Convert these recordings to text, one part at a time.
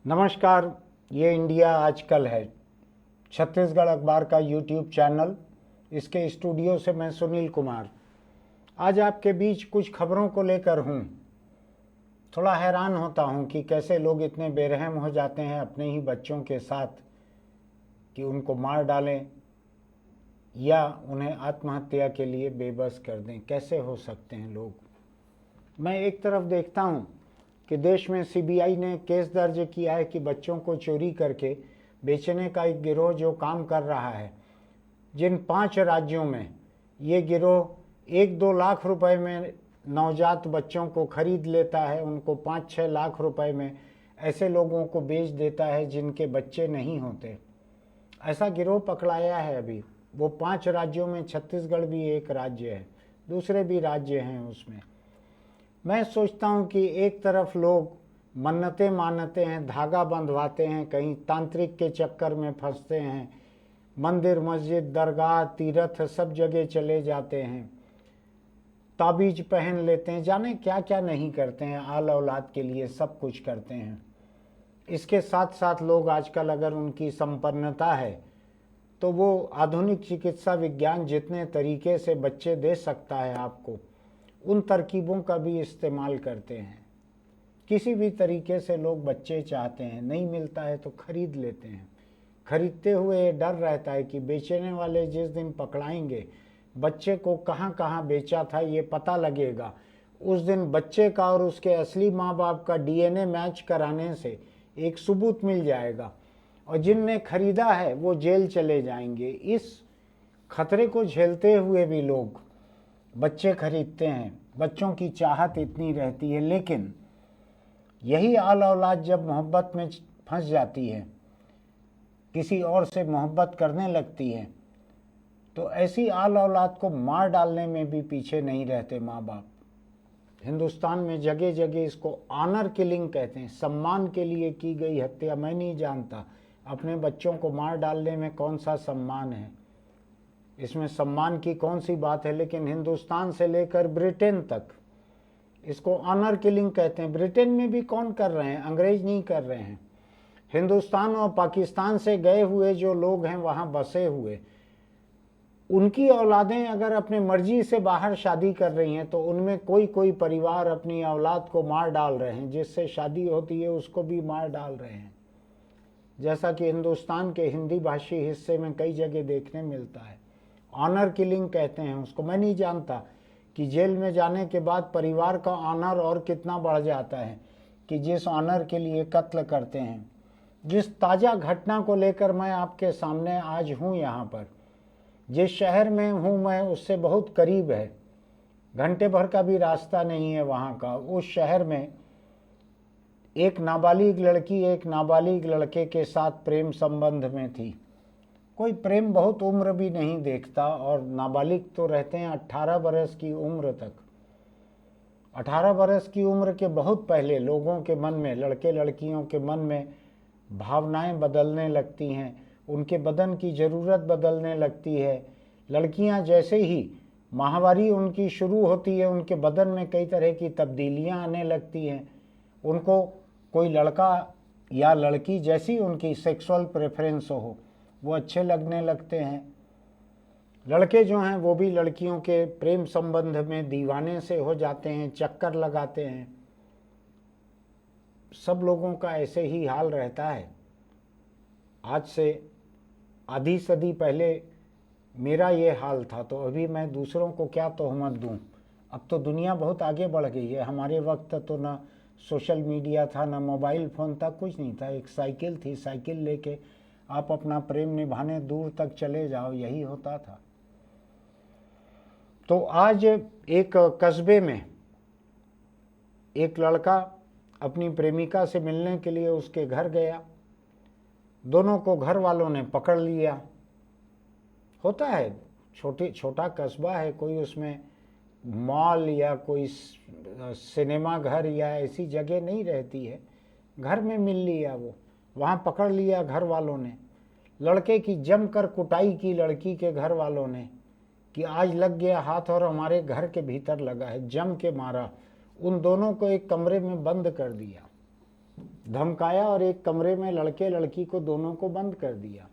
नमस्कार, ये इंडिया आजकल है छत्तीसगढ़ अखबार का यूट्यूब चैनल। इसके स्टूडियो से मैं सुनील कुमार आज आपके बीच कुछ खबरों को लेकर हूँ। थोड़ा हैरान होता हूँ कि कैसे लोग इतने बेरहम हो जाते हैं अपने ही बच्चों के साथ कि उनको मार डालें या उन्हें आत्महत्या के लिए बेबस कर दें। कैसे हो सकते हैं लोग। मैं एक तरफ देखता हूँ कि देश में सीबीआई ने केस दर्ज किया है कि बच्चों को चोरी करके बेचने का एक गिरोह जो काम कर रहा है, जिन 5 राज्यों में ये गिरोह 1-2 लाख रुपए में नवजात बच्चों को खरीद लेता है, उनको 5-6 लाख रुपए में ऐसे लोगों को बेच देता है जिनके बच्चे नहीं होते। ऐसा गिरोह पकड़ाया है अभी। वो 5 राज्यों में छत्तीसगढ़ भी एक राज्य है, दूसरे भी राज्य हैं उसमें। मैं सोचता हूँ कि एक तरफ लोग मन्नतें मानते हैं, धागा बंधवाते हैं, कहीं तांत्रिक के चक्कर में फंसते हैं, मंदिर मस्जिद दरगाह तीर्थ सब जगह चले जाते हैं, ताबीज पहन लेते हैं, जाने क्या क्या नहीं करते हैं, आल औलाद के लिए सब कुछ करते हैं। इसके साथ साथ लोग आजकल अगर उनकी संपन्नता है तो वो आधुनिक चिकित्सा विज्ञान जितने तरीके से बच्चे दे सकता है आपको, उन तरकीबों का भी इस्तेमाल करते हैं। किसी भी तरीके से लोग बच्चे चाहते हैं, नहीं मिलता है तो खरीद लेते हैं। खरीदते हुए ये डर रहता है कि बेचने वाले जिस दिन पकड़ाएंगे, बच्चे को कहाँ कहाँ बेचा था ये पता लगेगा, उस दिन बच्चे का और उसके असली माँ बाप का डीएनए मैच कराने से एक सबूत मिल जाएगा और जिनने खरीदा है वो जेल चले जाएंगे। इस खतरे को झेलते हुए भी लोग बच्चे खरीदते हैं। बच्चों की चाहत इतनी रहती है, लेकिन यही आल औलाद जब मोहब्बत में फंस जाती है, किसी और से मोहब्बत करने लगती है, तो ऐसी आल औलाद को मार डालने में भी पीछे नहीं रहते माँ बाप। हिंदुस्तान में जगह जगह इसको ऑनर किलिंग कहते हैं, सम्मान के लिए की गई हत्या। मैं नहीं जानता अपने बच्चों को मार डालने में कौन सा सम्मान है, इसमें सम्मान की कौन सी बात है, लेकिन हिंदुस्तान से लेकर ब्रिटेन तक इसको ऑनर किलिंग कहते हैं। ब्रिटेन में भी कौन कर रहे हैं, अंग्रेज नहीं कर रहे हैं। हिंदुस्तान और पाकिस्तान से गए हुए जो लोग हैं वहाँ बसे हुए, उनकी औलादें अगर अपने मर्जी से बाहर शादी कर रही हैं तो उनमें कोई कोई परिवार अपनी औलाद को मार डाल रहे हैं, जिससे शादी होती है उसको भी मार डाल रहे हैं, जैसा कि हिंदुस्तान के हिंदी भाषी हिस्से में कई जगह देखने मिलता है। ऑनर किलिंग कहते हैं उसको। मैं नहीं जानता कि जेल में जाने के बाद परिवार का ऑनर और कितना बढ़ जाता है कि जिस ऑनर के लिए कत्ल करते हैं। जिस ताज़ा घटना को लेकर मैं आपके सामने आज हूँ, यहाँ पर जिस शहर में हूँ मैं उससे बहुत करीब है, घंटे भर का भी रास्ता नहीं है वहाँ का। उस शहर में एक नाबालिग लड़की एक नाबालिग लड़के के साथ प्रेम संबंध में थी। कोई प्रेम बहुत उम्र भी नहीं देखता, और नाबालिग तो रहते हैं 18 बरस की उम्र तक। 18 बरस की उम्र के बहुत पहले लोगों के मन में, लड़के लड़कियों के मन में भावनाएं बदलने लगती हैं, उनके बदन की ज़रूरत बदलने लगती है। लड़कियां जैसे ही माहवारी उनकी शुरू होती है, उनके बदन में कई तरह की तब्दीलियां आने लगती हैं। उनको कोई लड़का या लड़की जैसी उनकी सेक्सुअल प्रेफरेंस हो, वो अच्छे लगने लगते हैं। लड़के जो हैं वो भी लड़कियों के प्रेम संबंध में दीवाने से हो जाते हैं, चक्कर लगाते हैं। सब लोगों का ऐसे ही हाल रहता है। आज से आधी सदी पहले मेरा ये हाल था, तो अभी मैं दूसरों को क्या तोहमत दूं। अब तो दुनिया बहुत आगे बढ़ गई है। हमारे वक्त तो ना सोशल मीडिया था, ना मोबाइल फ़ोन था, कुछ नहीं था। एक साइकिल थी, साइकिल लेके आप अपना प्रेम निभाने दूर तक चले जाओ, यही होता था। तो आज एक कस्बे में एक लड़का अपनी प्रेमिका से मिलने के लिए उसके घर गया। दोनों को घर वालों ने पकड़ लिया। होता है, छोटा कस्बा है, कोई उसमें मॉल या कोई सिनेमा घर या ऐसी जगह नहीं रहती है। घर में मिल लिया, वो वहाँ पकड़ लिया घर वालों ने। लड़के की जमकर कुटाई की लड़की के घर वालों ने कि आज लग गया हाथ और हमारे घर के भीतर लगा है। जम के मारा, उन दोनों को एक कमरे में बंद कर दिया। धमकाया और एक कमरे में लड़के लड़की को दोनों को बंद कर दिया।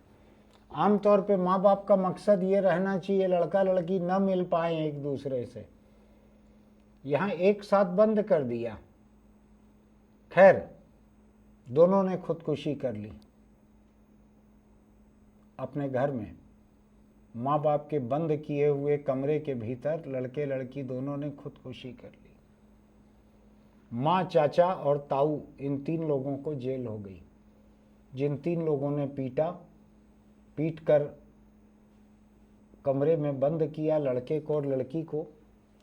आमतौर पे माँ बाप का मकसद ये रहना चाहिए लड़का लड़की न मिल पाए एक दूसरे से, यहाँ एक साथ बंद कर दिया। खैर, दोनों ने खुदकुशी कर ली अपने घर में, माँ बाप के बंद किए हुए कमरे के भीतर लड़के लड़की दोनों ने खुदकुशी कर ली। माँ, चाचा और ताऊ, इन 3 लोगों को जेल हो गई। जिन 3 लोगों ने पीट कर कमरे में बंद किया लड़के को और लड़की को।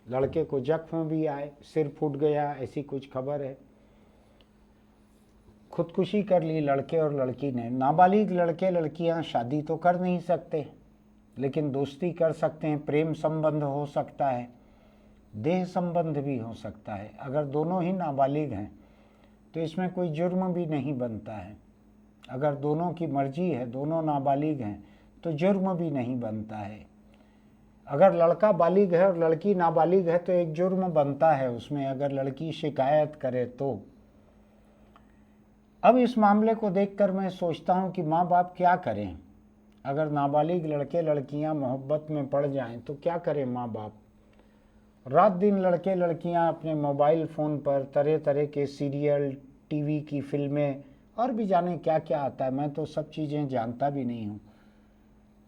लड़के को जख्म भी आए, सिर फूट गया, ऐसी कुछ खबर है। खुदकुशी कर ली लड़के और लड़की ने। नाबालिग लड़के लड़कियां शादी तो कर नहीं सकते, लेकिन दोस्ती कर सकते हैं, प्रेम संबंध हो सकता है, देह संबंध भी हो सकता है। अगर दोनों ही नाबालिग हैं तो इसमें कोई जुर्म भी नहीं बनता है। अगर दोनों की मर्जी है, दोनों नाबालिग हैं, तो जुर्म भी नहीं बनता है। अगर लड़का बालिग है और लड़की नाबालिग है तो एक जुर्म बनता है उसमें, अगर लड़की शिकायत करे तो। अब इस मामले को देखकर मैं सोचता हूँ कि माँ बाप क्या करें। अगर नाबालिग लड़के लड़कियाँ मोहब्बत में पड़ जाएं तो क्या करें माँ बाप। रात दिन लड़के लड़कियां अपने मोबाइल फ़ोन पर तरह तरह के सीरियल, टीवी की फिल्में और भी जाने क्या क्या आता है, मैं तो सब चीज़ें जानता भी नहीं हूँ।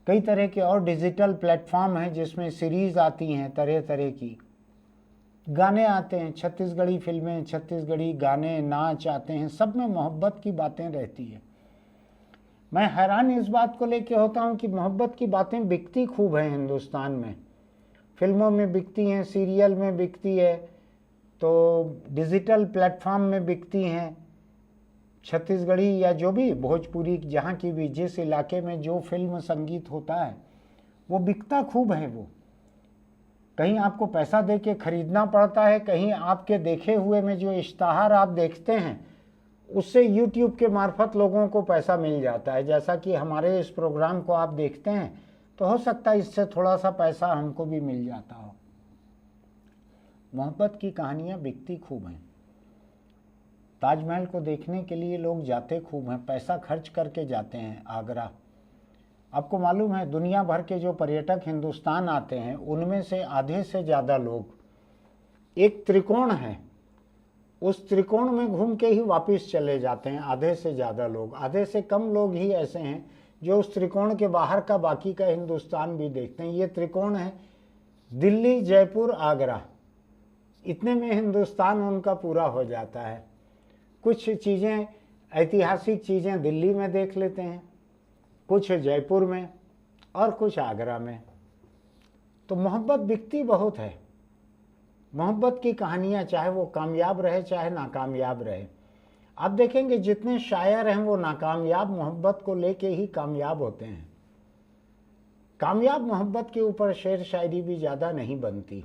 कई तरह के और डिजिटल प्लेटफॉर्म हैं जिसमें सीरीज़ आती हैं तरह तरह की, गाने आते हैं, छत्तीसगढ़ी फिल्में, छत्तीसगढ़ी गाने, नाच आते हैं, सब में मोहब्बत की बातें रहती है। मैं हैरान इस बात को लेकर होता हूँ कि मोहब्बत की बातें बिकती खूब हैं हिंदुस्तान में। फिल्मों में बिकती हैं, सीरियल में बिकती है, तो डिजिटल प्लेटफॉर्म में बिकती हैं। छत्तीसगढ़ी या जो भी भोजपुरी, जहाँ की भी, जिस इलाके में जो फिल्म संगीत होता है वो बिकता खूब है। वो कहीं आपको पैसा दे के खरीदना पड़ता है, कहीं आपके देखे हुए में जो इश्तहार आप देखते हैं उससे यूट्यूब के मार्फत लोगों को पैसा मिल जाता है। जैसा कि हमारे इस प्रोग्राम को आप देखते हैं तो हो सकता है इससे थोड़ा सा पैसा हमको भी मिल जाता हो। मोहब्बत की कहानियाँ बिकती खूब हैं। ताजमहल को देखने के लिए लोग जाते खूब हैं, पैसा खर्च करके जाते हैं आगरा। आपको मालूम है दुनिया भर के जो पर्यटक हिंदुस्तान आते हैं उनमें से आधे से ज़्यादा लोग, एक त्रिकोण है, उस त्रिकोण में घूम के ही वापस चले जाते हैं। आधे से ज़्यादा लोग, आधे से कम लोग ही ऐसे हैं जो उस त्रिकोण के बाहर का बाकी का हिंदुस्तान भी देखते हैं। ये त्रिकोण है दिल्ली, जयपुर, आगरा, इतने में हिंदुस्तान उनका पूरा हो जाता है। कुछ चीज़ें, ऐतिहासिक चीज़ें दिल्ली में देख लेते हैं, कुछ जयपुर में और कुछ आगरा में। तो मोहब्बत बिकती बहुत है। मोहब्बत की कहानियाँ चाहे वो कामयाब रहे चाहे नाकामयाब रहे, आप देखेंगे जितने शायर हैं वो नाकामयाब मोहब्बत को लेके ही कामयाब होते हैं। कामयाब मोहब्बत के ऊपर शेर शायरी भी ज़्यादा नहीं बनती।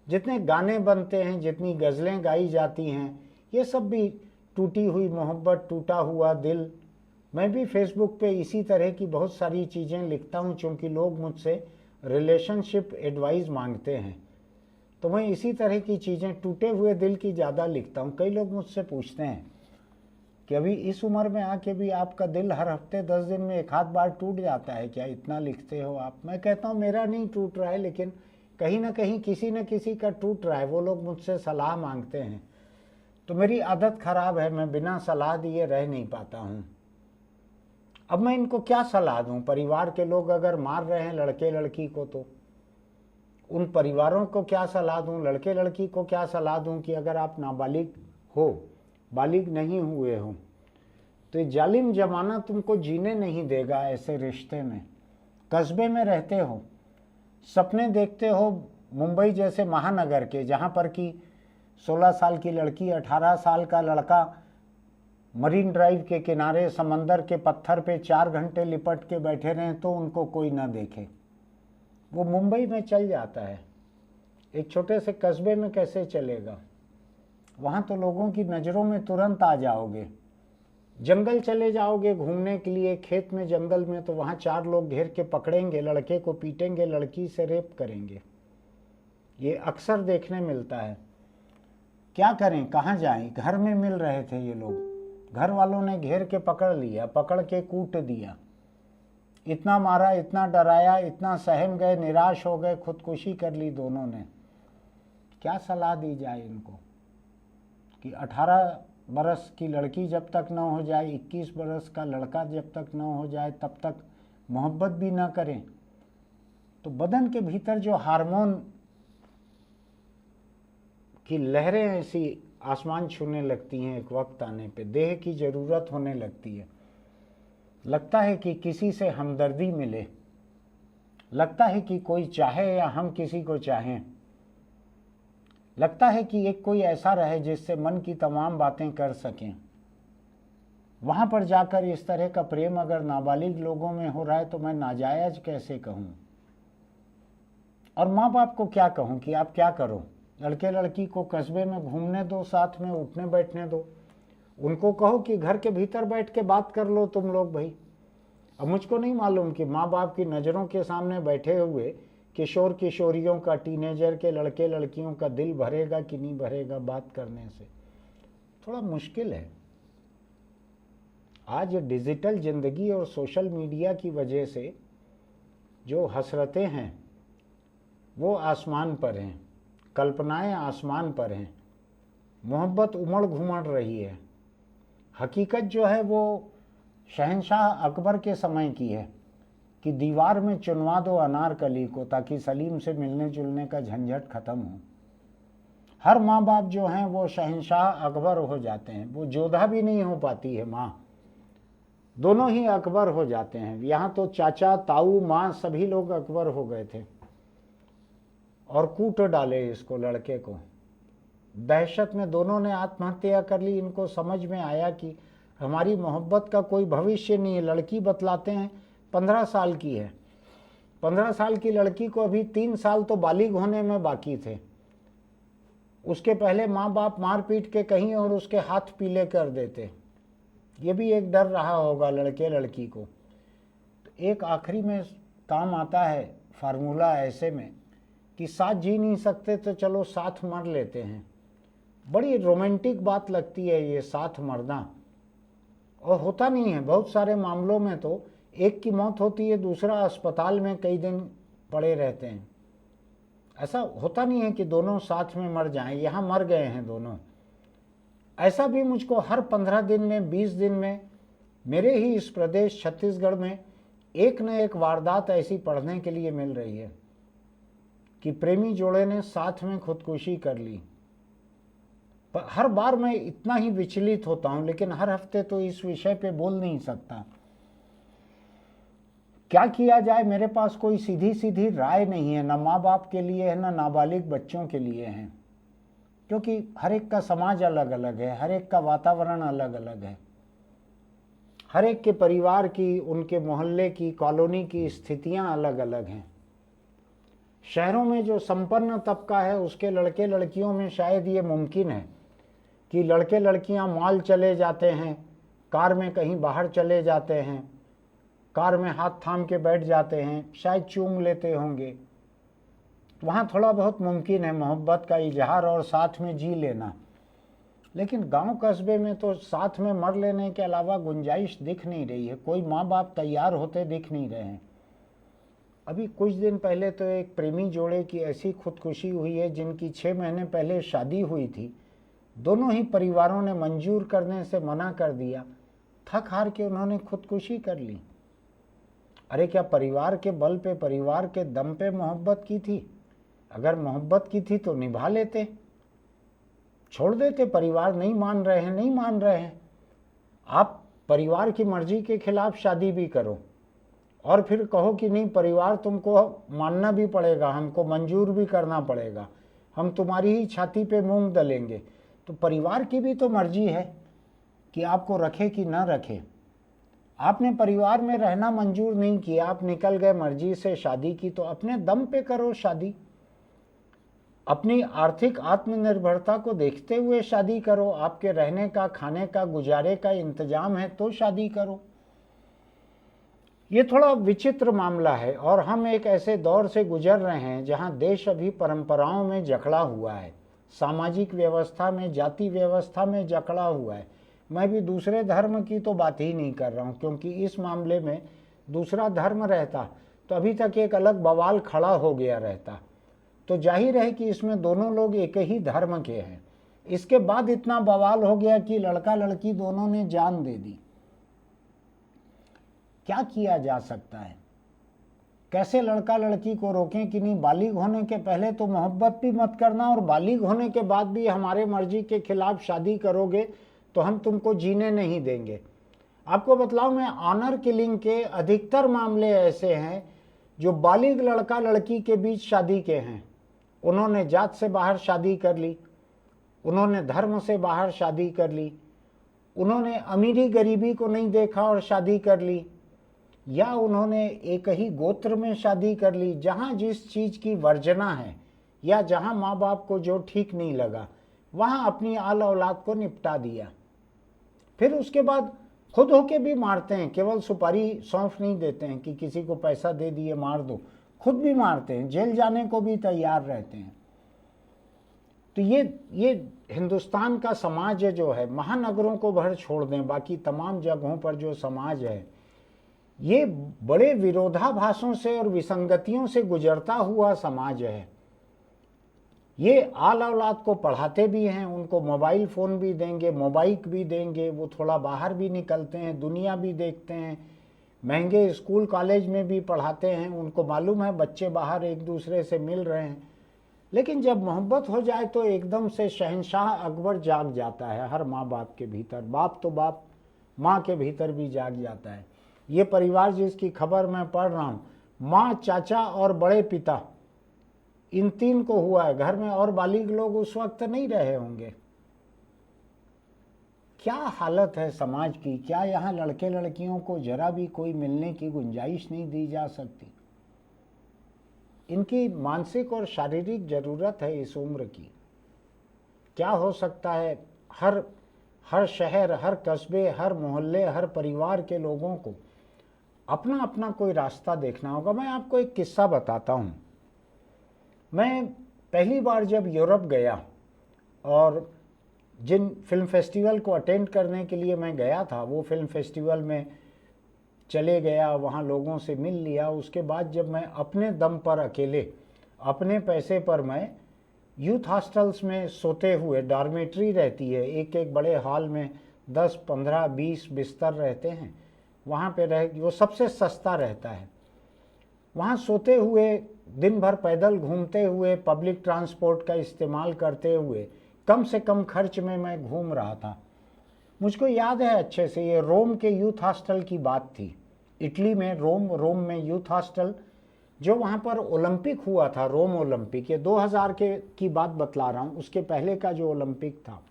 जितने गाने बनते हैं, जितनी गज़लें गाई जाती हैं, ये सब भी टूटी हुई मोहब्बत, टूटा हुआ दिल। मैं भी फेसबुक पे इसी तरह की बहुत सारी चीज़ें लिखता हूँ, चूँकि लोग मुझसे रिलेशनशिप एडवाइस मांगते हैं तो मैं इसी तरह की चीज़ें, टूटे हुए दिल की ज़्यादा लिखता हूँ। कई लोग मुझसे पूछते हैं कि अभी इस उम्र में आके भी आपका दिल हर हफ्ते 10 दिन में एक आध बार टूट जाता है क्या, इतना लिखते हो आप। मैं कहता हूँ मेरा नहीं टूट रहा है, लेकिन कहीं ना कहीं किसी न किसी का टूट रहा है। वो लोग मुझसे सलाह मांगते हैं तो मेरी आदत ख़राब है, मैं बिना सलाह दिए रह नहीं पाता हूँ। अब मैं इनको क्या सलाह दूँ। परिवार के लोग अगर मार रहे हैं लड़के लड़की को तो उन परिवारों को क्या सलाह दूँ। लड़के लड़की को क्या सलाह दूँ कि अगर आप नाबालिग हो, बालिग नहीं हुए हो, तो ये जालिम ज़माना तुमको जीने नहीं देगा। ऐसे रिश्ते में कस्बे में रहते हो, सपने देखते हो मुंबई जैसे महानगर के, जहाँ पर कि 16 साल की लड़की, 18 साल का लड़का मरीन ड्राइव के किनारे समंदर के पत्थर पे 4 घंटे लिपट के बैठे रहें तो उनको कोई ना देखे। वो मुंबई में चल जाता है, एक छोटे से कस्बे में कैसे चलेगा। वहाँ तो लोगों की नज़रों में तुरंत आ जाओगे। जंगल चले जाओगे घूमने के लिए, खेत में, जंगल में, तो वहाँ 4 लोग घेर के पकड़ेंगे, लड़के को पीटेंगे, लड़की से रेप करेंगे। ये अक्सर देखने मिलता है। क्या करें, कहाँ जाएं। घर में मिल रहे थे ये लोग, घर वालों ने घेर के पकड़ लिया, पकड़ के कूट दिया, इतना मारा, इतना डराया, इतना सहम गए, निराश हो गए, खुदकुशी कर ली दोनों ने। क्या सलाह दी जाए इनको कि 18 बरस की लड़की जब तक न हो जाए, 21 बरस का लड़का जब तक न हो जाए, तब तक मोहब्बत भी न करें। तो बदन के भीतर जो हार्मोन की लहरें ऐसी आसमान छूने लगती हैं, एक वक्त आने पे देह की ज़रूरत होने लगती है। लगता है कि किसी से हमदर्दी मिले, लगता है कि कोई चाहे या हम किसी को चाहें, लगता है कि एक कोई ऐसा रहे जिससे मन की तमाम बातें कर सकें। वहाँ पर जाकर इस तरह का प्रेम अगर नाबालिग लोगों में हो रहा है तो मैं नाजायज कैसे कहूँ। और माँ बाप को क्या कहूँ कि आप क्या करो, लड़के लड़की को कस्बे में घूमने दो, साथ में उठने बैठने दो, उनको कहो कि घर के भीतर बैठ के बात कर लो तुम लोग भाई। अब मुझको नहीं मालूम कि माँ बाप की नज़रों के सामने बैठे हुए किशोर किशोरियों का, टीनेजर के लड़के लड़कियों का दिल भरेगा कि नहीं भरेगा बात करने से। थोड़ा मुश्किल है। आज डिजिटल ज़िंदगी और सोशल मीडिया की वजह से जो हसरतें हैं वो आसमान पर हैं, कल्पनाएं आसमान पर हैं, मोहब्बत उमड़ घुमड़ रही है। हकीकत जो है वो शहंशाह अकबर के समय की है कि दीवार में चुनवा दो अनारकली को ताकि सलीम से मिलने जुलने का झंझट खत्म हो। हर माँ बाप जो हैं वो शहंशाह अकबर हो जाते हैं, वो जोधा भी नहीं हो पाती है माँ, दोनों ही अकबर हो जाते हैं। यहाँ तो चाचा ताऊ माँ सभी लोग अकबर हो गए थे और कूट डाले इसको, लड़के को। दहशत में दोनों ने आत्महत्या कर ली। इनको समझ में आया कि हमारी मोहब्बत का कोई भविष्य नहीं है। लड़की बतलाते हैं 15 साल की है। 15 साल की लड़की को अभी 3 साल तो बालिग होने में बाकी थे। उसके पहले माँ बाप मार पीट के कहीं और उसके हाथ पीले कर देते। ये भी एक डर रहा होगा लड़के लड़की को। तो एक आखिरी में काम आता है फार्मूला ऐसे में कि साथ जी नहीं सकते तो चलो साथ मर लेते हैं। बड़ी रोमांटिक बात लगती है ये साथ मरना, और होता नहीं है। बहुत सारे मामलों में तो एक की मौत होती है, दूसरा अस्पताल में कई दिन पड़े रहते हैं। ऐसा होता नहीं है कि दोनों साथ में मर जाएं। यहाँ मर गए हैं दोनों। ऐसा भी मुझको हर 15 दिन में, 20 दिन में मेरे ही इस प्रदेश छत्तीसगढ़ में एक न एक वारदात ऐसी पढ़ने के लिए मिल रही है कि प्रेमी जोड़े ने साथ में खुदकुशी कर ली। पर हर बार मैं इतना ही विचलित होता हूं, लेकिन हर हफ्ते तो इस विषय पे बोल नहीं सकता। क्या किया जाए, मेरे पास कोई सीधी सीधी राय नहीं है, ना माँ बाप के लिए है, ना नाबालिग बच्चों के लिए है, क्योंकि हर एक का समाज अलग अलग है, हर एक का वातावरण अलग अलग है, हर एक के परिवार की, उनके मोहल्ले की, कॉलोनी की स्थितियां अलग अलग हैं। शहरों में जो संपन्न तबका है उसके लड़के लड़कियों में शायद ये मुमकिन है कि लड़के लड़कियां मॉल चले जाते हैं, कार में कहीं बाहर चले जाते हैं, कार में हाथ थाम के बैठ जाते हैं, शायद चूम लेते होंगे। वहाँ थोड़ा बहुत मुमकिन है मोहब्बत का इजहार और साथ में जी लेना। लेकिन गांव कस्बे में तो साथ में मर लेने के अलावा गुंजाइश दिख नहीं रही है। कोई माँ बाप तैयार होते दिख नहीं रहे हैं। अभी कुछ दिन पहले तो एक प्रेमी जोड़े की ऐसी खुदकुशी हुई है जिनकी 6 महीने पहले शादी हुई थी। दोनों ही परिवारों ने मंजूर करने से मना कर दिया। थक हार के उन्होंने खुदकुशी कर ली। अरे क्या परिवार के बल पे, परिवार के दम पे मोहब्बत की थी? अगर मोहब्बत की थी तो निभा लेते, छोड़ देते। परिवार नहीं मान रहे हैं, नहीं मान रहे हैं। आप परिवार की मर्जी के खिलाफ शादी भी करो और फिर कहो कि नहीं, परिवार तुमको मानना भी पड़ेगा, हमको मंजूर भी करना पड़ेगा, हम तुम्हारी ही छाती पे मूंग दलेंगे। तो परिवार की भी तो मर्जी है कि आपको रखे कि ना रखे। आपने परिवार में रहना मंजूर नहीं किया, आप निकल गए, मर्जी से शादी की, तो अपने दम पे करो शादी। अपनी आर्थिक आत्मनिर्भरता को देखते हुए शादी करो। आपके रहने का, खाने का, गुजारे का इंतजाम है तो शादी करो। ये थोड़ा विचित्र मामला है और हम एक ऐसे दौर से गुजर रहे हैं जहां देश अभी परंपराओं में जकड़ा हुआ है, सामाजिक व्यवस्था में, जाति व्यवस्था में जकड़ा हुआ है। मैं भी दूसरे धर्म की तो बात ही नहीं कर रहा हूँ, क्योंकि इस मामले में दूसरा धर्म रहता तो अभी तक एक अलग बवाल खड़ा हो गया रहता। तो जाहिर है कि इसमें दोनों लोग एक ही धर्म के हैं। इसके बाद इतना बवाल हो गया कि लड़का लड़की दोनों ने जान दे दी। क्या किया जा सकता है? कैसे लड़का लड़की को रोकें कि नहीं, बालिग होने के पहले तो मोहब्बत भी मत करना, और बालिग होने के बाद भी हमारे मर्जी के खिलाफ शादी करोगे तो हम तुमको जीने नहीं देंगे। आपको बतलाऊं मैं, ऑनर किलिंग के अधिकतर मामले ऐसे हैं जो बालिग लड़का लड़की के बीच शादी के हैं। उन्होंने जात से बाहर शादी कर ली, उन्होंने धर्म से बाहर शादी कर ली, उन्होंने अमीरी गरीबी को नहीं देखा और शादी कर ली, या उन्होंने एक ही गोत्र में शादी कर ली। जहाँ जिस चीज़ की वर्जना है या जहाँ माँ बाप को जो ठीक नहीं लगा वहाँ अपनी आल औलाद को निपटा दिया। फिर उसके बाद खुद होके भी मारते हैं, केवल सुपारी सौंफ नहीं देते हैं कि किसी को पैसा दे दिए मार दो, खुद भी मारते हैं, जेल जाने को भी तैयार रहते हैं। तो ये हिंदुस्तान का समाज जो है, महानगरों को भर छोड़ दें, बाकी तमाम जगहों पर जो समाज है ये बड़े विरोधाभासों से और विसंगतियों से गुजरता हुआ समाज है। ये आल औलाद को पढ़ाते भी हैं, उनको मोबाइल फ़ोन भी देंगे, मोबाइल भी देंगे, वो थोड़ा बाहर भी निकलते हैं, दुनिया भी देखते हैं, महंगे स्कूल कॉलेज में भी पढ़ाते हैं, उनको मालूम है बच्चे बाहर एक दूसरे से मिल रहे हैं। लेकिन जब मोहब्बत हो जाए तो एकदम से शहंशाह अकबर जाग जाता है हर माँ बाप के भीतर, बाप तो बाप माँ के भीतर भी जाग जाता है। ये परिवार जिसकी खबर मैं पढ़ रहा हूँ, माँ, चाचा और बड़े पिता, इन तीन को हुआ है घर में, और बालिग लोग उस वक्त नहीं रहे होंगे। क्या हालत है समाज की? क्या यहाँ लड़के लड़कियों को जरा भी कोई मिलने की गुंजाइश नहीं दी जा सकती? इनकी मानसिक और शारीरिक जरूरत है इस उम्र की। क्या हो सकता है? हर शहर, हर कस्बे, हर मोहल्ले, हर परिवार के लोगों को अपना अपना कोई रास्ता देखना होगा। मैं आपको एक किस्सा बताता हूँ। मैं पहली बार जब यूरोप गया और जिन फिल्म फेस्टिवल को अटेंड करने के लिए मैं गया था, वो फिल्म फेस्टिवल में चले गया, वहाँ लोगों से मिल लिया। उसके बाद जब मैं अपने दम पर अकेले अपने पैसे पर मैं यूथ हॉस्टल्स में सोते हुए, डॉर्मेट्री रहती है, एक एक बड़े हॉल में 10, 15, 20 बिस्तर रहते हैं, वहाँ पे रह, वो सबसे सस्ता रहता है। वहाँ सोते हुए, दिन भर पैदल घूमते हुए, पब्लिक ट्रांसपोर्ट का इस्तेमाल करते हुए, कम से कम खर्च में मैं घूम रहा था। मुझको याद है अच्छे से, ये रोम के यूथ हॉस्टल की बात थी। इटली में रोम में यूथ हॉस्टल, जो वहाँ पर ओलंपिक हुआ था, रोम ओलंपिक, ये 2000 की बात बतला रहा हूँ, उसके पहले का जो ओलंपिक था,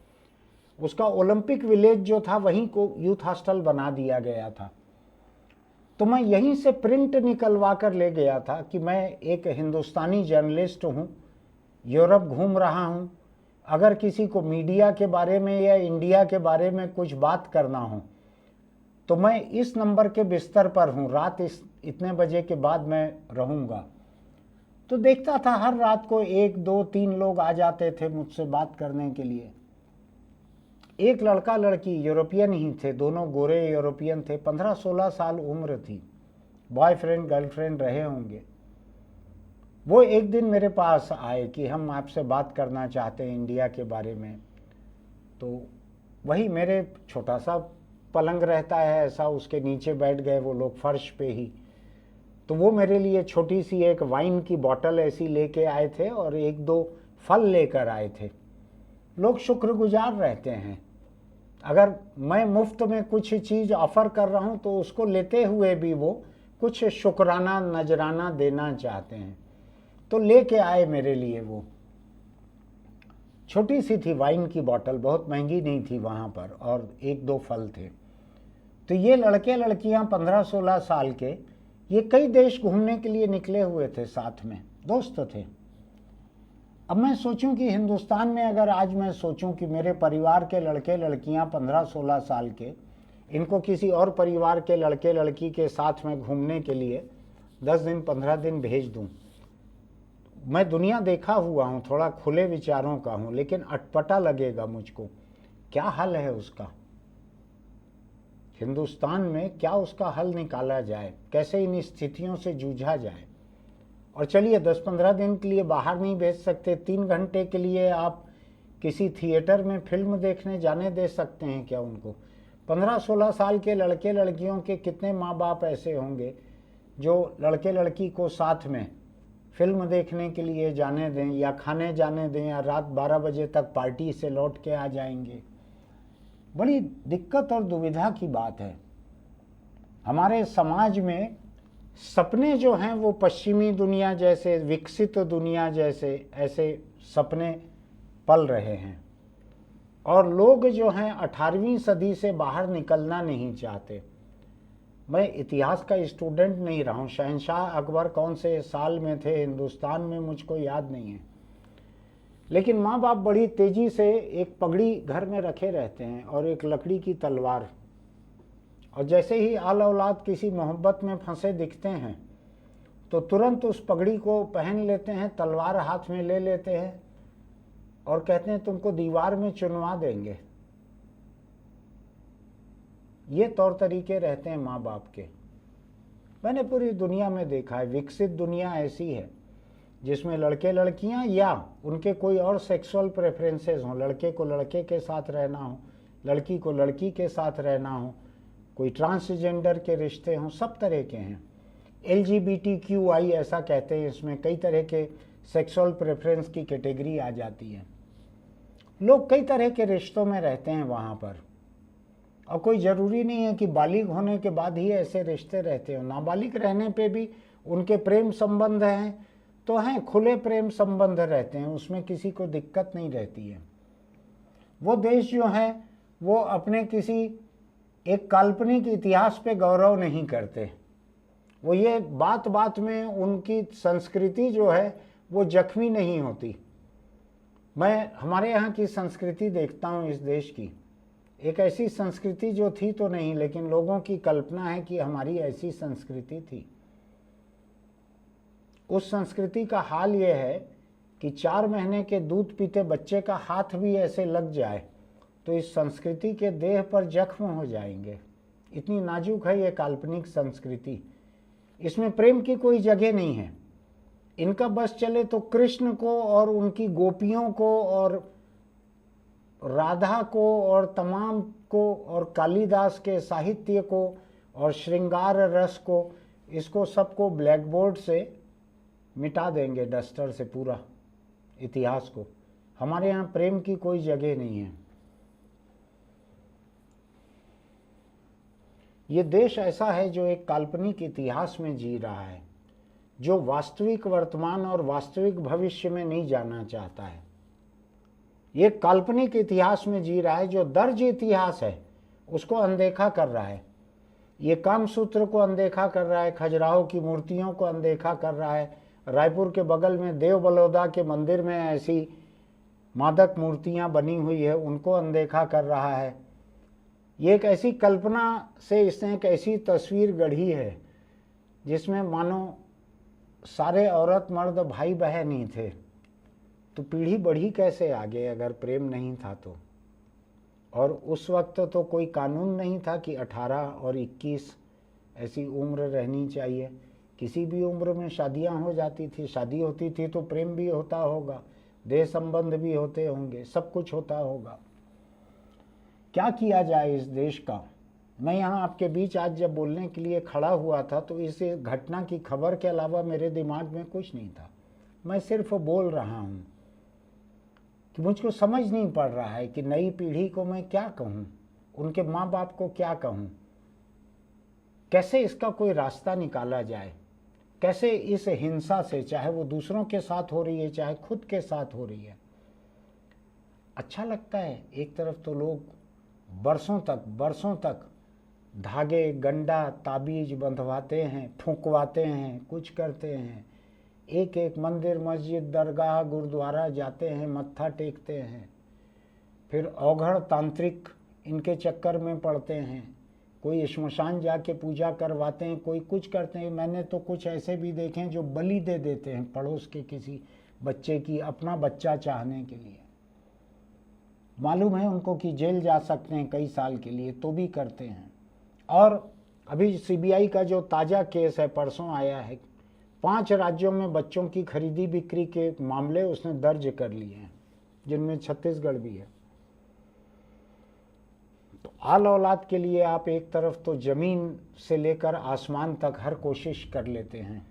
उसका ओलंपिक विलेज जो था वहीं को यूथ हॉस्टल बना दिया गया था। तो मैं यहीं से प्रिंट निकलवा कर ले गया था कि मैं एक हिंदुस्तानी जर्नलिस्ट हूँ, यूरोप घूम रहा हूँ, अगर किसी को मीडिया के बारे में या इंडिया के बारे में कुछ बात करना हो तो मैं इस नंबर के बिस्तर पर हूँ, रात इतने बजे के बाद मैं रहूँगा। तो देखता था हर रात को 1, 2, 3 लोग आ जाते थे मुझसे बात करने के लिए। एक लड़का लड़की यूरोपियन ही थे, दोनों गोरे यूरोपियन थे, 15-16 साल उम्र थी, बॉयफ्रेंड गर्लफ्रेंड रहे होंगे। वो एक दिन मेरे पास आए कि हम आपसे बात करना चाहते हैं इंडिया के बारे में। तो वही मेरे छोटा सा पलंग रहता है ऐसा, उसके नीचे बैठ गए वो लोग फर्श पे ही। तो वो मेरे लिए छोटी सी एक वाइन की बोतल ऐसी लेके आए थे और 1-2 फल लेकर आए थे। लोग शुक्रगुजार रहते हैं, अगर मैं मुफ्त में कुछ चीज़ ऑफ़र कर रहा हूँ तो उसको लेते हुए भी वो कुछ शुक्राना नजराना देना चाहते हैं। तो लेके आए मेरे लिए वो छोटी सी थी वाइन की बोतल, बहुत महंगी नहीं थी वहाँ पर, और 1-2 फल थे। तो ये लड़के लड़कियाँ 15-16 साल के, ये कई देश घूमने के लिए निकले हुए थे, साथ में दोस्त थे। अब मैं सोचूं कि हिंदुस्तान में अगर आज मैं सोचूं कि मेरे परिवार के लड़के लड़कियां 15-16 साल के, इनको किसी और परिवार के लड़के लड़की के साथ में घूमने के लिए 10 दिन 15 दिन भेज दूं। मैं दुनिया देखा हुआ हूं, थोड़ा खुले विचारों का हूं, लेकिन अटपटा लगेगा मुझको। क्या हाल है उसका? हिंदुस्तान में क्या उसका हल निकाला जाए, कैसे इन स्थितियों से जूझा जाए। और चलिए 10-15 दिन के लिए बाहर नहीं भेज सकते, 3 घंटे के लिए आप किसी थिएटर में फिल्म देखने जाने दे सकते हैं क्या उनको? 15-16 साल के लड़के लड़कियों के कितने माँ बाप ऐसे होंगे जो लड़के लड़की को साथ में फिल्म देखने के लिए जाने दें या खाने जाने दें या रात 12 बजे तक पार्टी से लौट के आ जाएंगे। बड़ी दिक्कत और दुविधा की बात है। हमारे समाज में सपने जो हैं वो पश्चिमी दुनिया जैसे, विकसित दुनिया जैसे ऐसे सपने पल रहे हैं और लोग जो हैं 18वीं सदी से बाहर निकलना नहीं चाहते। मैं इतिहास का स्टूडेंट नहीं रहा हूँ, शहंशाह अकबर कौन से साल में थे हिंदुस्तान में मुझको याद नहीं है, लेकिन माँ बाप बड़ी तेजी से एक पगड़ी घर में रखे रहते हैं और एक लकड़ी की तलवार, और जैसे ही आल औलाद किसी मोहब्बत में फंसे दिखते हैं तो तुरंत उस पगड़ी को पहन लेते हैं, तलवार हाथ में ले लेते हैं और कहते हैं तुमको दीवार में चुनवा देंगे। ये तौर तरीके रहते हैं माँ बाप के। मैंने पूरी दुनिया में देखा है, विकसित दुनिया ऐसी है जिसमें लड़के लड़कियां या उनके कोई और सेक्सुअल प्रेफरेंसेस हों, लड़के को लड़के के साथ रहना हो, लड़की को लड़की के साथ रहना हो, कोई ट्रांसजेंडर के रिश्ते हों, सब तरह के हैं। LGBTQI ऐसा कहते हैं, इसमें कई तरह के सेक्सुअल प्रेफरेंस की कैटेगरी आ जाती है। लोग कई तरह के रिश्तों में रहते हैं वहाँ पर, और कोई ज़रूरी नहीं है कि बालिग होने के बाद ही ऐसे रिश्ते रहते हो। नाबालिग रहने पे भी उनके प्रेम संबंध हैं तो हैं, खुले प्रेम संबंध रहते हैं, उसमें किसी को दिक्कत नहीं रहती है। वो देश जो है वो अपने किसी एक काल्पनिक इतिहास पे गौरव नहीं करते। वो ये बात बात में उनकी संस्कृति जो है वो जख्मी नहीं होती। मैं हमारे यहाँ की संस्कृति देखता हूँ इस देश की, एक ऐसी संस्कृति जो थी तो नहीं, लेकिन लोगों की कल्पना है कि हमारी ऐसी संस्कृति थी। उस संस्कृति का हाल ये है कि 4 महीने के दूध पीते बच्चे का हाथ भी ऐसे लग जाए तो इस संस्कृति के देह पर जख्म हो जाएंगे। इतनी नाजुक है ये काल्पनिक संस्कृति। इसमें प्रेम की कोई जगह नहीं है। इनका बस चले तो कृष्ण को और उनकी गोपियों को और राधा को और तमाम को और कालिदास के साहित्य को और श्रृंगार रस को, इसको सबको ब्लैक बोर्ड से मिटा देंगे, डस्टर से पूरा इतिहास को। हमारे यहाँ प्रेम की कोई जगह नहीं है। ये देश ऐसा है जो एक काल्पनिक इतिहास में जी रहा है, जो वास्तविक वर्तमान और वास्तविक भविष्य में नहीं जाना चाहता है। ये काल्पनिक इतिहास में जी रहा है, जो दर्ज इतिहास है उसको अनदेखा कर रहा है। ये कामसूत्र को अनदेखा कर रहा है, खजुराहो की मूर्तियों को अनदेखा कर रहा है। रायपुर के बगल में देव बलौदा के मंदिर में ऐसी मादक मूर्तियां बनी हुई है, उनको अनदेखा कर रहा है। ये एक ऐसी कल्पना से इसने एक ऐसी तस्वीर गढ़ी है जिसमें मानो सारे औरत मर्द भाई बहन ही थे। तो पीढ़ी बढ़ी कैसे आगे अगर प्रेम नहीं था तो? और उस वक्त तो कोई कानून नहीं था कि 18 और 21 ऐसी उम्र रहनी चाहिए। किसी भी उम्र में शादियां हो जाती थी। शादी होती थी तो प्रेम भी होता होगा, देह संबंध भी होते होंगे, सब कुछ होता होगा। क्या किया जाए इस देश का? मैं यहाँ आपके बीच आज जब बोलने के लिए खड़ा हुआ था तो इस घटना की खबर के अलावा मेरे दिमाग में कुछ नहीं था। मैं सिर्फ बोल रहा हूँ कि मुझको समझ नहीं पड़ रहा है कि नई पीढ़ी को मैं क्या कहूँ, उनके माँ बाप को क्या कहूँ, कैसे इसका कोई रास्ता निकाला जाए, कैसे इस हिंसा से, चाहे वो दूसरों के साथ हो रही है चाहे खुद के साथ हो रही है। अच्छा लगता है एक तरफ तो लोग बरसों तक धागे, गंडा, ताबीज बंधवाते हैं, फूंकवाते हैं, कुछ करते हैं, एक एक मंदिर, मस्जिद, दरगाह, गुरुद्वारा जाते हैं, मत्था टेकते हैं, फिर औघड़ तांत्रिक इनके चक्कर में पड़ते हैं, कोई श्मशान जाके पूजा करवाते हैं, कोई कुछ करते हैं। मैंने तो कुछ ऐसे भी देखे हैं जो बलि दे देते हैं पड़ोस के किसी बच्चे की, अपना बच्चा चाहने के लिए। मालूम है उनको कि जेल जा सकते हैं कई साल के लिए, तो भी करते हैं। और अभी सीबीआई का जो ताज़ा केस है, परसों आया है, 5 राज्यों में बच्चों की खरीदी बिक्री के मामले उसने दर्ज कर लिए हैं, जिनमें छत्तीसगढ़ भी है। तो आल औलाद के लिए आप एक तरफ तो ज़मीन से लेकर आसमान तक हर कोशिश कर लेते हैं।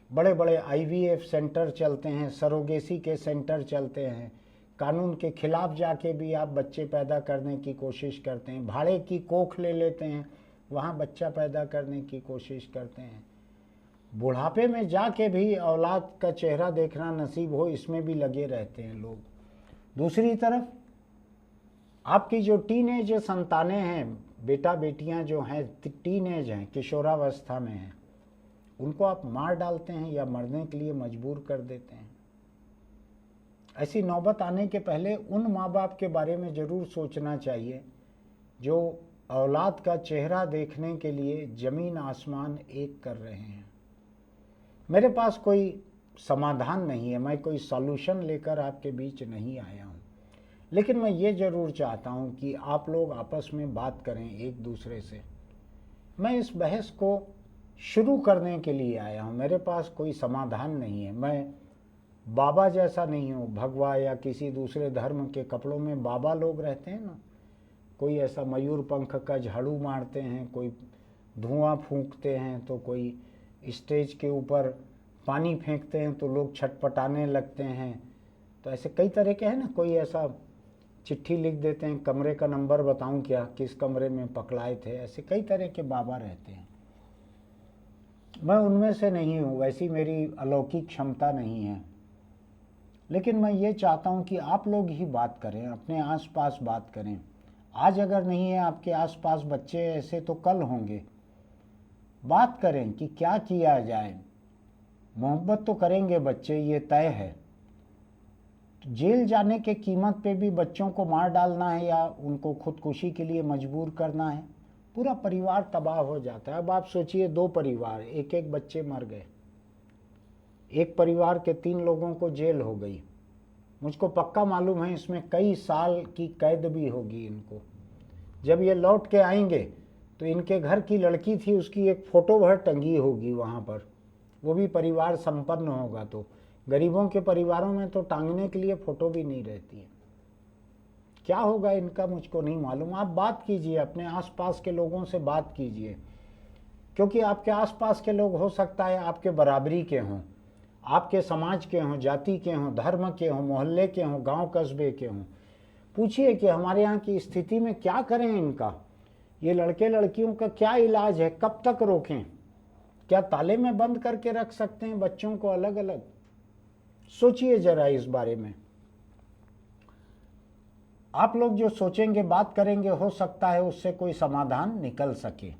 बड़े बड़े आईवीएफ सेंटर चलते हैं, सरोगेसी के सेंटर चलते हैं, कानून के खिलाफ जाके भी आप बच्चे पैदा करने की कोशिश करते हैं, भाड़े की कोख ले लेते हैं, वहाँ बच्चा पैदा करने की कोशिश करते हैं। बुढ़ापे में जाके भी औलाद का चेहरा देखना नसीब हो, इसमें भी लगे रहते हैं लोग। दूसरी तरफ आपकी जो टीनेज संतानें हैं, बेटा बेटियां जो हैं, टीनेज हैं, किशोरावस्था में हैं, उनको आप मार डालते हैं या मरने के लिए मजबूर कर देते हैं। ऐसी नौबत आने के पहले उन माँ बाप के बारे में ज़रूर सोचना चाहिए जो औलाद का चेहरा देखने के लिए ज़मीन आसमान एक कर रहे हैं। मेरे पास कोई समाधान नहीं है, मैं कोई सॉल्यूशन लेकर आपके बीच नहीं आया हूँ, लेकिन मैं ये ज़रूर चाहता हूँ कि आप लोग आपस में बात करें एक दूसरे से। मैं इस बहस को शुरू करने के लिए आया हूँ, मेरे पास कोई समाधान नहीं है। मैं बाबा जैसा नहीं हूँ, भगवा या किसी दूसरे धर्म के कपड़ों में बाबा लोग रहते हैं ना, कोई ऐसा मयूर पंख का झाड़ू मारते हैं, कोई धुआं फूंकते हैं, तो कोई स्टेज के ऊपर पानी फेंकते हैं तो लोग छटपटाने लगते हैं। तो ऐसे कई तरह के हैं ना, कोई ऐसा चिट्ठी लिख देते हैं, कमरे का नंबर बताऊं क्या, किस कमरे में पकड़ाए थे, ऐसे कई तरह के बाबा रहते हैं। मैं उनमें से नहीं हूँ, वैसी मेरी अलौकिक क्षमता नहीं है, लेकिन मैं ये चाहता हूँ कि आप लोग ही बात करें, अपने आसपास बात करें। आज अगर नहीं है आपके आसपास बच्चे ऐसे, तो कल होंगे। बात करें कि क्या किया जाए। मोहब्बत तो करेंगे बच्चे, ये तय है। जेल जाने के कीमत पे भी बच्चों को मार डालना है या उनको खुदकुशी के लिए मजबूर करना है, पूरा परिवार तबाह हो जाता है। अब आप सोचिए, 2 परिवार, एक एक बच्चे मर गए, एक परिवार के 3 लोगों को जेल हो गई। मुझको पक्का मालूम है इसमें कई साल की कैद भी होगी इनको। जब ये लौट के आएंगे तो इनके घर की लड़की थी, उसकी एक फ़ोटो भर टंगी होगी वहाँ पर, वो भी परिवार संपन्न होगा। तो गरीबों के परिवारों में तो टांगने के लिए फ़ोटो भी नहीं रहती है। क्या होगा इनका मुझको नहीं मालूम। आप बात कीजिए, अपने आसपास के लोगों से बात कीजिए, क्योंकि आपके आसपास के लोग हो सकता है आपके बराबरी के हों, आपके समाज के हों, जाति के हों, धर्म के हों, मोहल्ले के हों, गांव कस्बे के हों। पूछिए कि हमारे यहाँ की स्थिति में क्या करें इनका, ये लड़के लड़कियों का क्या इलाज है, कब तक रोकें, क्या ताले में बंद करके रख सकते हैं बच्चों को अलग अलग। सोचिए जरा इस बारे में। आप लोग जो सोचेंगे, बात करेंगे, हो सकता है उससे कोई समाधान निकल सके।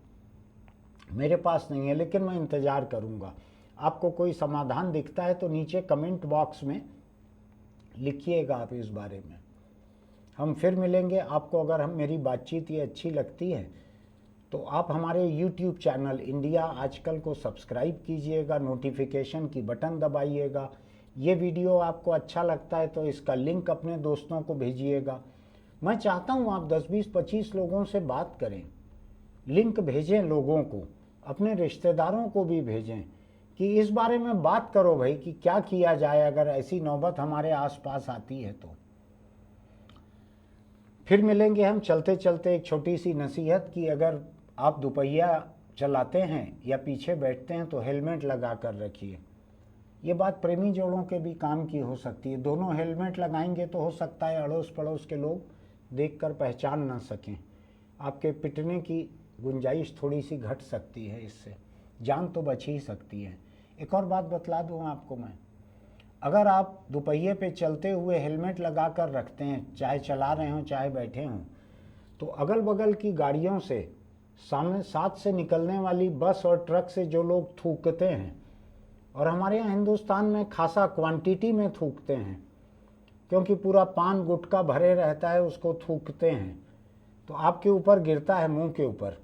मेरे पास नहीं है, लेकिन मैं इंतज़ार करूंगा। आपको कोई समाधान दिखता है तो नीचे कमेंट बॉक्स में लिखिएगा आप इस बारे में। हम फिर मिलेंगे। आपको अगर हम मेरी बातचीत ये अच्छी लगती है तो आप हमारे YouTube चैनल इंडिया आजकल को सब्सक्राइब कीजिएगा, नोटिफिकेशन की बटन दबाइएगा। ये वीडियो आपको अच्छा लगता है तो इसका लिंक अपने दोस्तों को भेजिएगा। मैं चाहता हूँ आप 10, 20, 25 लोगों से बात करें, लिंक भेजें लोगों को, अपने रिश्तेदारों को भी भेजें कि इस बारे में बात करो भाई कि क्या किया जाए अगर ऐसी नौबत हमारे आसपास आती है तो। फिर मिलेंगे हम। चलते चलते एक छोटी सी नसीहत कि अगर आप दोपहिया चलाते हैं या पीछे बैठते हैं तो हेलमेट लगा कर रखिए। ये बात प्रेमी जोड़ों के भी काम की हो सकती है। दोनों हेलमेट लगाएंगे तो हो सकता है अड़ोस पड़ोस के लोग देखकर पहचान ना सकें, आपके पिटने की गुंजाइश थोड़ी सी घट सकती है, इससे जान तो बच ही सकती है। एक और बात बतला दूँ आपको मैं, अगर आप दोपहिए पे चलते हुए हेलमेट लगा कर रखते हैं, चाहे चला रहे हों चाहे बैठे हों, तो अगल बगल की गाड़ियों से, सामने साथ से निकलने वाली बस और ट्रक से जो लोग थूकते हैं, और हमारे यहाँ हिंदुस्तान में खासा क्वांटिटी में थूकते हैं क्योंकि पूरा पान गुटखा भरे रहता है, उसको थूकते हैं तो आपके ऊपर गिरता है, मुंह के ऊपर।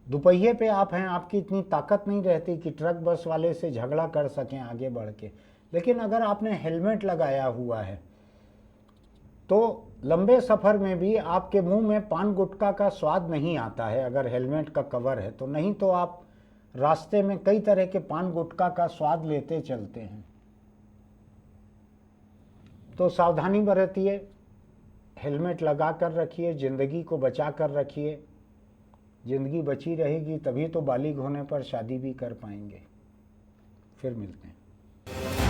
दोपहिए पे आप हैं, आपकी इतनी ताकत नहीं रहती कि ट्रक बस वाले से झगड़ा कर सकें आगे बढ़ के। लेकिन अगर आपने हेलमेट लगाया हुआ है तो लंबे सफ़र में भी आपके मुंह में पान गुटखा का स्वाद नहीं आता है अगर हेलमेट का कवर है तो, नहीं तो आप रास्ते में कई तरह के पान गुटखा का स्वाद लेते चलते हैं। तो सावधानी बरतिए, हेलमेट लगा कर रखिए, ज़िंदगी को बचा कर रखिए। ज़िंदगी बची रहेगी तभी तो बालिग होने पर शादी भी कर पाएंगे। फिर मिलते हैं।